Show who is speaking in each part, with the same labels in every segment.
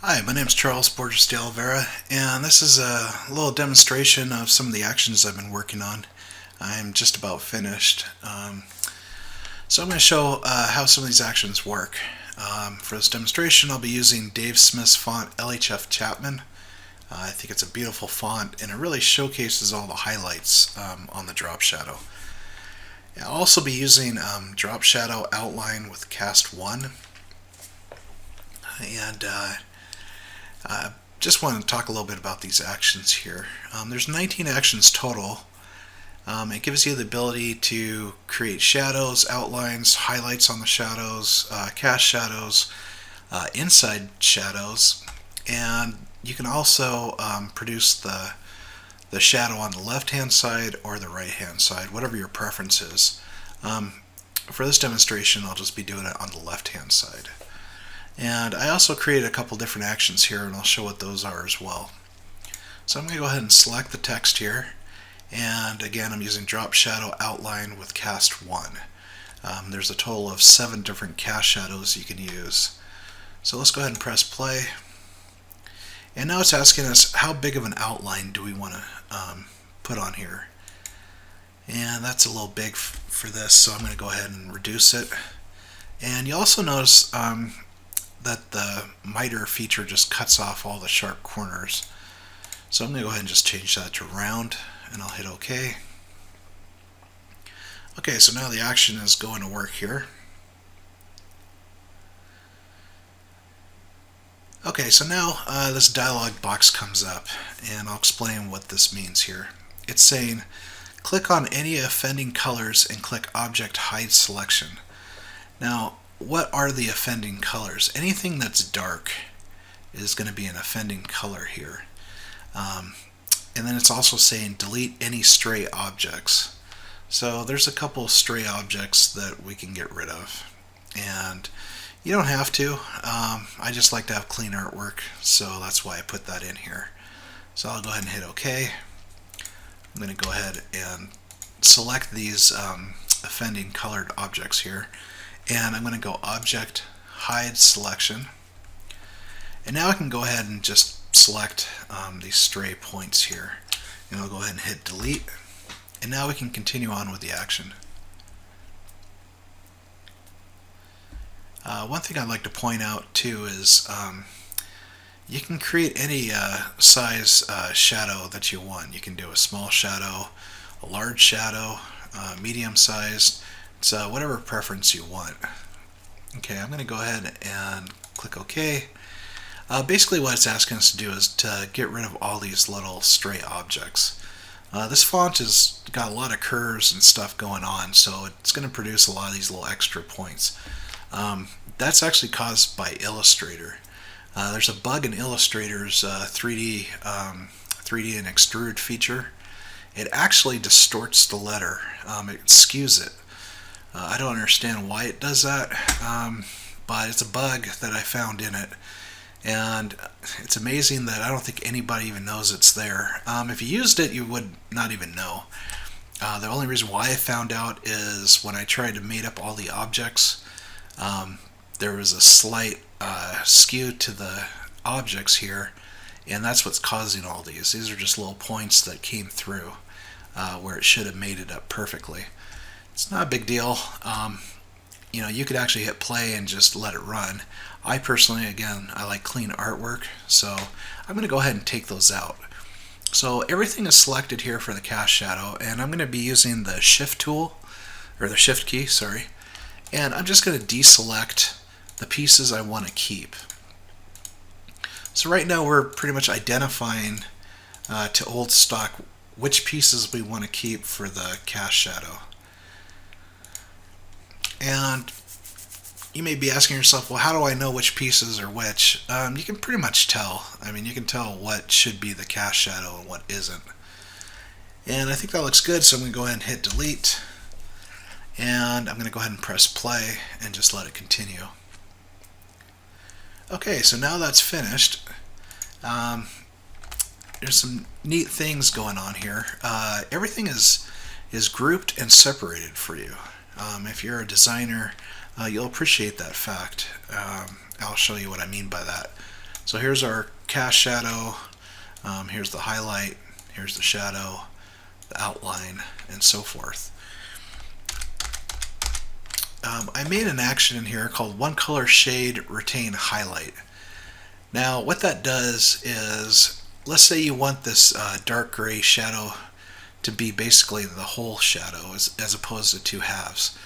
Speaker 1: Hi, my name is Charles Borges de Oliveira, and this is a little demonstration of some of the actions I've been working on. I'm just about finished. So I'm going to show how some of these actions work. For this demonstration, I'll be using Dave Smith's font LHF Chapman. I think it's a beautiful font, and it really showcases all the highlights on the drop shadow. I'll also be using drop shadow outline with cast 1. And just want to talk a little bit about these actions here. There's 19 actions total. It gives you the ability to create shadows, outlines, highlights on the shadows, cast shadows, inside shadows, and you can also produce the shadow on the left hand side or the right hand side, whatever your preference is. For this demonstration, I'll just be doing it on the left hand side. And I also created a couple different actions here, and I'll show what those are as well. So I'm going to go ahead and select the text here, and again I'm using drop shadow outline with cast 1. There's a total of 7 different cast shadows you can use. So let's go ahead and press play. And now it's asking us how big of an outline do we want to put on here. And that's a little big for this, so I'm going to go ahead and reduce it. And you also notice that the miter feature just cuts off all the sharp corners. So I'm going to go ahead and just change that to round, and I'll hit OK. Okay, so now the action is going to work here. Okay, so now this dialog box comes up, and I'll explain what this means here. It's saying, click on any offending colors and click Object Hide Selection. Now, what are the offending colors? Anything that's dark is going to be an offending color here. And then it's also saying delete any stray objects. So there's a couple stray objects that we can get rid of. And you don't have to. I just like to have clean artwork, so that's why I put that in here. So I'll go ahead and hit OK. I'm going to go ahead and select these offending colored objects here. And I'm going to go Object Hide Selection. And now I can go ahead and just select these stray points here. And I'll go ahead and hit Delete. And now we can continue on with the action. One thing I'd like to point out too is you can create any size shadow that you want. You can do a small shadow, a large shadow, medium sized. So whatever preference you want. Okay, I'm going to go ahead and click OK. Basically what it's asking us to do is to get rid of all these little stray objects. This font has got a lot of curves and stuff going on, so it's going to produce a lot of these little extra points. That's actually caused by Illustrator. There's a bug in Illustrator's 3D and extrude feature. It actually distorts the letter. It skews it. I don't understand why it does that, but it's a bug that I found in it, and it's amazing that I don't think anybody even knows it's there. If you used it, you would not even know. The only reason why I found out is when I tried to mate up all the objects, there was a slight skew to the objects here, and that's what's causing all these. These are just little points that came through where it should have mated up perfectly. It's not a big deal. You could actually hit play and just let it run. I personally, again, I like clean artwork, so I'm going to go ahead and take those out. So everything is selected here for the cast shadow, and I'm going to be using the Shift tool, or the Shift key, sorry, and I'm just going to deselect the pieces I want to keep. So right now we're pretty much identifying to old stock which pieces we want to keep for the cast shadow. And you may be asking yourself, well, how do I know which pieces are which? You can pretty much tell. You can tell what should be the cast shadow and what isn't. And I think that looks good, so I'm going to go ahead and hit delete. And I'm going to go ahead and press play and just let it continue. Okay, so now that's finished. There's some neat things going on here. Everything is grouped and separated for you. If you're a designer, you'll appreciate that fact. I'll show you what I mean by that. So here's our cast shadow, here's the highlight, here's the shadow, the outline, and so forth. I made an action in here called one color shade retain highlight. Now what that does is, let's say you want this dark gray shadow to be basically the whole shadow as opposed to two halves.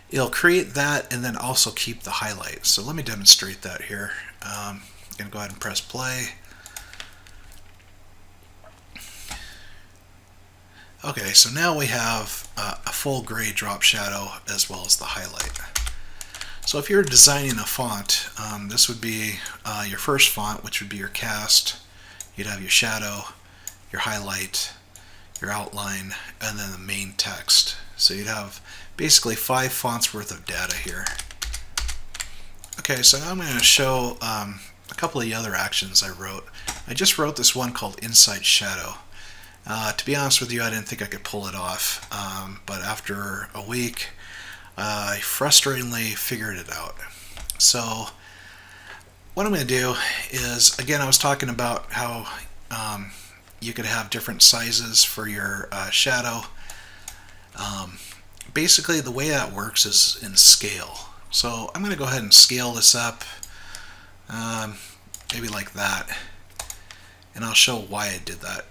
Speaker 1: It'll create that and then also keep the highlight. So let me demonstrate that here. I'm going to go ahead and press play. Okay, so now we have a full gray drop shadow as well as the highlight. So if you're designing a font, this would be your first font, which would be your cast. You'd have your shadow, your highlight, your outline, and then the main text. So you'd have basically 5 fonts worth of data here. Okay, so now I'm going to show a couple of the other actions I wrote. I just wrote this one called Inside Shadow. To be honest with you, I didn't think I could pull it off, but after a week, I frustratingly figured it out. So what I'm going to do is, again, I was talking about how you could have different sizes for your shadow. Basically, the way that works is in scale. So I'm going to go ahead and scale this up, maybe like that, and I'll show why I did that.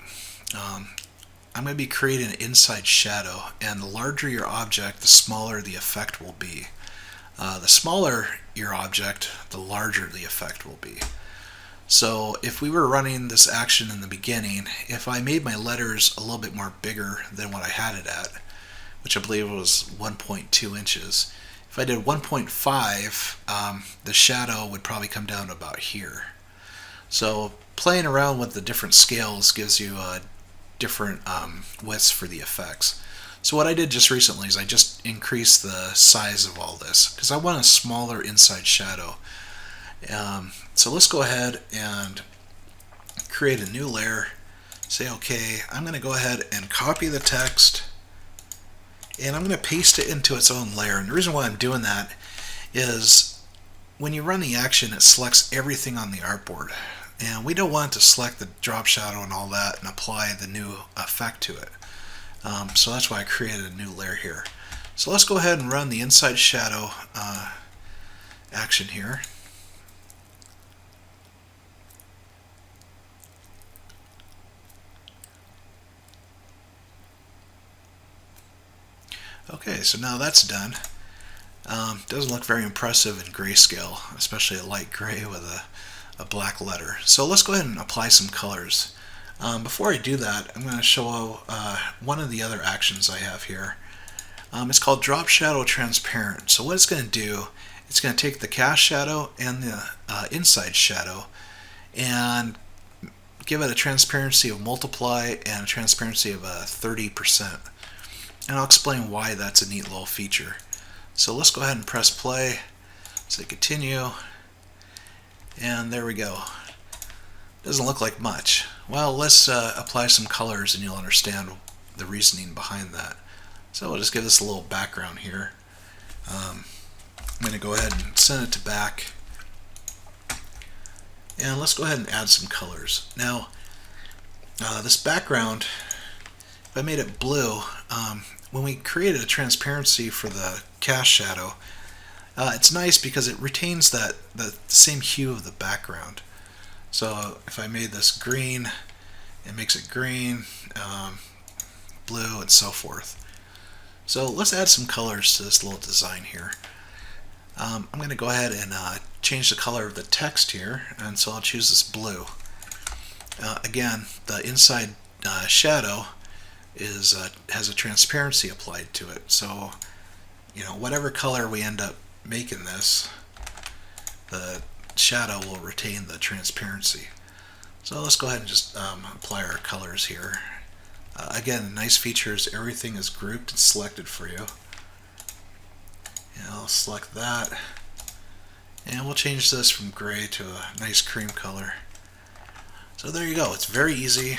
Speaker 1: I'm going to be creating an inside shadow, and the larger your object, the smaller the effect will be. The smaller your object, the larger the effect will be. So if we were running this action in the beginning, if I made my letters a little bit more bigger than what I had it at, which I believe was 1.2 inches, if I did 1.5, the shadow would probably come down to about here. So playing around with the different scales gives you different widths for the effects. So what I did just recently is I just increased the size of all this because I want a smaller inside shadow. So let's go ahead and create a new layer. Say OK. I'm going to go ahead and copy the text, and I'm going to paste it into its own layer. And the reason why I'm doing that is when you run the action, it selects everything on the artboard. And we don't want to select the drop shadow and all that and apply the new effect to it. So that's why I created a new layer here. So let's go ahead and run the inside shadow action here. Okay, so now that's done. Doesn't look very impressive in grayscale, especially a light gray with a black letter. So let's go ahead and apply some colors. Before I do that, I'm going to show one of the other actions I have here. It's called Drop Shadow Transparent. So what it's going to do, it's going to take the cast shadow and the inside shadow and give it a transparency of multiply and a transparency of 30%. And I'll explain why that's a neat little feature. So let's go ahead and press play, say continue, and there we go. Doesn't look like much. Well, let's apply some colors and you'll understand the reasoning behind that. So we'll just give this a little background here. I'm going to go ahead and send it to back. And let's go ahead and add some colors. Now, this background, if I made it blue, when we created a transparency for the cast shadow, it's nice because it retains the same hue of the background. So if I made this green, it makes it green, blue, and so forth. So let's add some colors to this little design here. I'm going to go ahead and change the color of the text here, and so I'll choose this blue. Again, the inside shadow has a transparency applied to it. So, whatever color we end up making this, the shadow will retain the transparency. So let's go ahead and just apply our colors here. Again, nice feature is everything is grouped and selected for you. And I'll select that, and we'll change this from gray to a nice cream color. So there you go. It's very easy.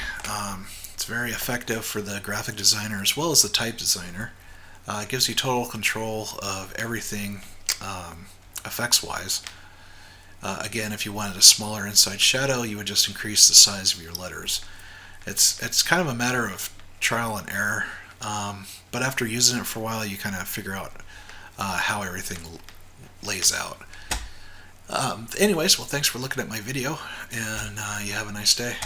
Speaker 1: It's very effective for the graphic designer as well as the type designer. It gives you total control of everything effects wise. Again, if you wanted a smaller inside shadow, you would just increase the size of your letters. It's kind of a matter of trial and error, but after using it for a while, you kind of figure out how everything lays out. Anyways, well, thanks for looking at my video, and you have a nice day.